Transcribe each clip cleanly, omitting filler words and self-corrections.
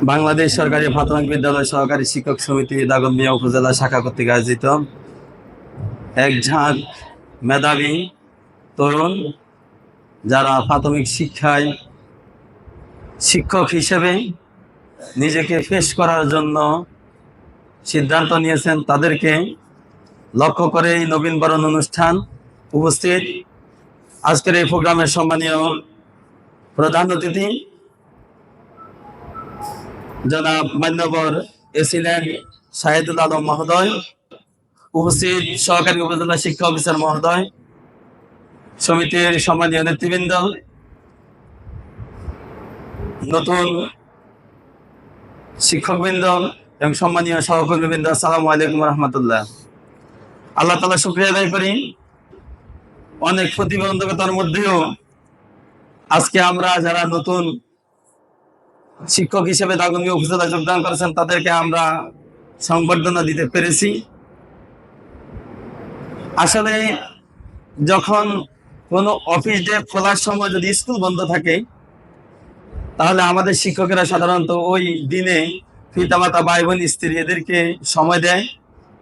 বাংলাদেশ সরকারি প্রাথমিক বিদ্যালয় সহকারী শিক্ষক সমিতি দাগনভূঞা উপজেলা শাখা কর্তৃক আয়োজিত এক ঝাঁক মেধাবী তরুণ যারা প্রাথমিক শিক্ষায় শিক্ষক হিসেবে নিজেকে পেশ করার জন্য সিদ্ধান্ত নিয়েছেন, তাদেরকে লক্ষ্য করে এই নবীনবরণ অনুষ্ঠান উপস্থিত। আজকের এই প্রোগ্রামের সম্মানীয় প্রধান অতিথি জনাব মান্যবর এসিল্যান্ড শাহিদুল আলম মহোদয়, উপস্থিত সহকারী উপজেলা শিক্ষা অফিসার মহোদয়, সমিতির সম্মানীয় নেতৃবৃন্দ, নতুন শিক্ষকবৃন্দ এবং সম্মানীয় সহকর্মীবৃন্দ, আসসালামু আলাইকুম রহমতুল্লাহ। আল্লাহ তাআলা শুকরিয়া আদায় করি, অনেক প্রতিবন্ধকতার মধ্যেও আজকে আমরা যারা নতুন শিক্ষক হিসেবে দাগনভূঞা উপজেলা যোগদান করেছেন তাদেরকে আমরা সংবর্ধনা দিতে পেরেছি। আসলে যখন কোনো অফিস ডে খোলার সময় যদি স্কুল বন্ধ থাকে, তাহলে আমাদের শিক্ষকেরা সাধারণত ওই দিনে পিতামাতা, ভাই বোন, স্ত্রী এদেরকে সময় দেয়।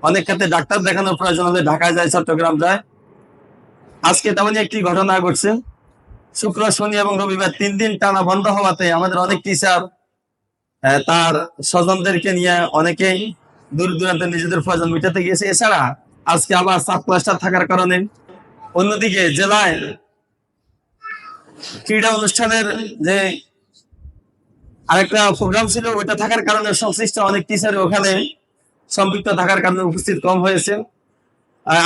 অনেক ক্ষেত্রে ডাক্তার দেখানোর প্রয়োজন হলে ঢাকায় যায়, চট্টগ্রাম যায়। আজকে তেমনই একটি ঘটনা ঘটছে। শুক্র, শনি এবং রবিবার 3 দিন টানা বন্ধ হওয়াতে আমাদের অনেক টিচার তার স্বজনদেরকে নিয়ে অনেকেই দূর দূরান্তে নিজেদের প্রয়োজন মিটাতে গিয়েছে। এছাড়া আজকে আবার সাব ক্লাস্টার থাকার কারণে অন্যদিকে জেলায় ক্রীড়া অনুষ্ঠানের যে আরেকটা প্রোগ্রাম ছিল, ওইটা থাকার কারণে সংশ্লিষ্ট অনেক টিচার ওখানে সম্পৃক্ত থাকার কারণে উপস্থিত কম হয়েছে।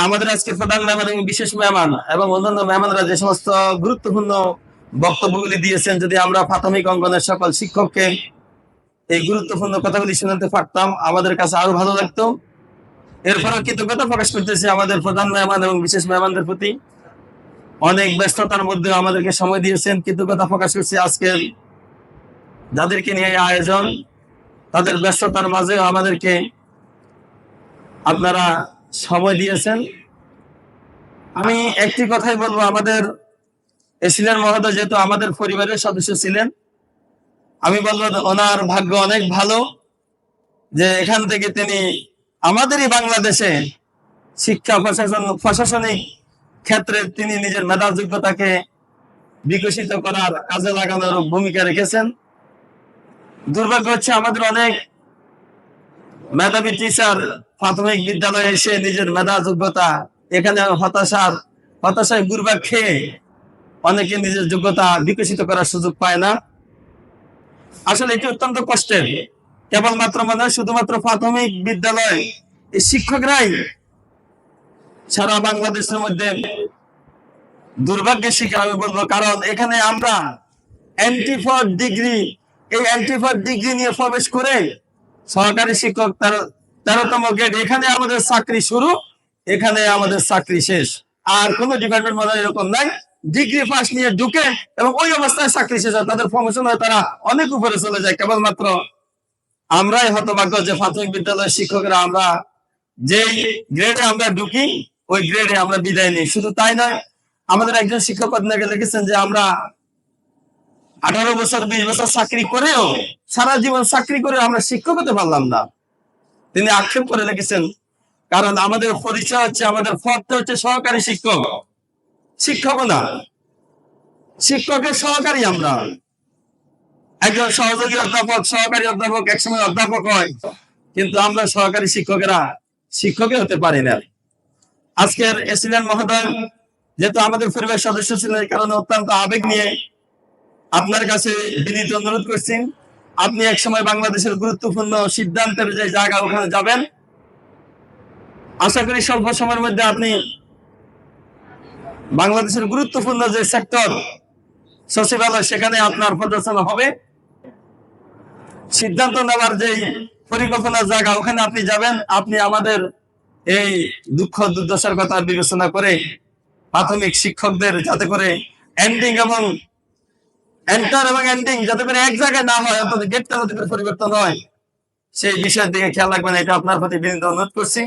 আমাদের আজকে প্রধান মেহমান এবং বিশেষ মেহমান এবং অন্যান্য মেহমানরা যে সমস্ত গুরুত্বপূর্ণ বক্তব্যগুলি দিয়েছেন, যদি আমরা প্রাথমিক অঙ্গনের সকল শিক্ষককে এই গুরুত্বপূর্ণ কথাগুলি শোনাতে পারতাম, আমাদের কাছে আরো ভালো লাগতো। এরপরও কৃতজ্ঞতা প্রকাশ করতেছি আমাদের প্রধান মেহমান এবং বিশেষ মেহমানদের প্রতি। অনেক ব্যস্ততার মধ্যে আমাদেরকে সময় দিয়েছেন, কৃতজ্ঞতা প্রকাশ করছি। আজকে যাদেরকে নিয়ে আয়োজন, তাদের ব্যস্ততার মাঝেও আমাদেরকে আপনারা সময় দিয়েছেন। আমি একটি কথাই বলবো, আমাদের এসিল্যান্ড মহোদয় যেহেতু আমাদের পরিবারের সদস্য ছিলেন, আমি বলবো ওনার ভাগ্য অনেক ভালো যে এখান থেকে তিনি আমাদেরই বাংলাদেশে শিক্ষা প্রশাসনিক ক্ষেত্রে তিনি নিজের মেধা যোগ্যতাকে বিকশিত করার কাজে লাগানোর ভূমিকা রেখেছেন। দুর্ভাগ্য হচ্ছে আমাদের অনেক মেধাবী টিচার প্রাথমিক বিদ্যালয়ে এসে নিজের মেধা যোগ্যতা এখানে হতাশায় গুরবাগ খেয়ে অনেকে নিজের যোগ্যতা বিকশিত করার সুযোগ পায় না। আসলে এটি অত্যন্ত কষ্টের। কেবলমাত্র মনে হয় শুধুমাত্র প্রাথমিক বিদ্যালয় এই শিক্ষকরাই সারা বাংলাদেশের মধ্যে দুর্ভাগ্যের শিকার আমি বলবো, কারণ এখানে আমরা এন্ট্রি ফর ডিগ্রি নিয়ে প্রবেশ করে সহকারী শিক্ষক 13তম গ্রেড, এখানে আমাদের চাকরি শুরু, এখানে আমাদের চাকরি শেষ। আর কোন ডিপার্টমেন্ট মনে হয় এরকম নাই, ডিগ্রি পাস নিয়ে ঢুকে এবং ওই অবস্থায় চাকরি শেষ হয়, তাদের প্রমোশন হয়, তারা অনেক উপরে চলে যায়। কেবলমাত্র আমরাই হতভাগ্য যে প্রাথমিক বিদ্যালয়ের শিক্ষকরা আমরা যে গ্রেডে আমরা ঢুকি ওই গ্রেডে আমরা বিদায় নিই। শুধু তাই নয়, আমাদের একজন শিক্ষক আপনাকে লিখেছেন যে আমরা 18 বছর 20 বছর চাকরি করেও, সারা জীবন চাকরি করে আমরা শিক্ষক হতে পারলাম না। তিনি আক্ষেপ করে লিখেছেন, কারণ আমাদের পরিচয় হচ্ছে, আমাদের পদটা হচ্ছে সহকারী শিক্ষক, শিক্ষক না, শিক্ষকের সহকারী আমরা। একজন সহযোগী অধ্যাপক, সহকারী অধ্যাপক একসময় অধ্যাপক হয়, কিন্তু আমরা সহকারী শিক্ষকেরা শিক্ষকে হতে পারি না। আজকের এসিল্যান্ড মহোদয় যেহেতু আমাদের পরিবারের সদস্য ছিলেন, এই কারণে অত্যন্ত আবেগ নিয়ে আপনার কাছে বিনীত অনুরোধ করছি, আপনি একসময় বাংলাদেশের গুরুত্বপূর্ণ সিদ্ধান্তের যে জায়গা ওখানে যাবেন। আশা করি স্বল্প সময়ের মধ্যে আপনি বাংলাদেশের গুরুত্বপূর্ণ যে সেক্টর সচিবালয়, সেখানে আপনার প্রদর্শন হবে। সিদ্ধান্ত নেওয়ার যে পরিকল্পনার জায়গা, ওখানে আপনি যাবেন। আপনি আমাদের এই দুঃখ দুর্দশার কথা বিবেচনা করে প্রাথমিক শিক্ষকদের যাতে করে এন্ডিং এবং এন্টার এবং এন্ডিং যাতে করে এক জায়গায় না হয়, অন্তত গেটটা যাতে করে পরিবর্তন হয়, সেই বিষয়ের দিকে খেয়াল রাখবেন, এটা আপনার প্রতি বিনীত অনুরোধ করছি।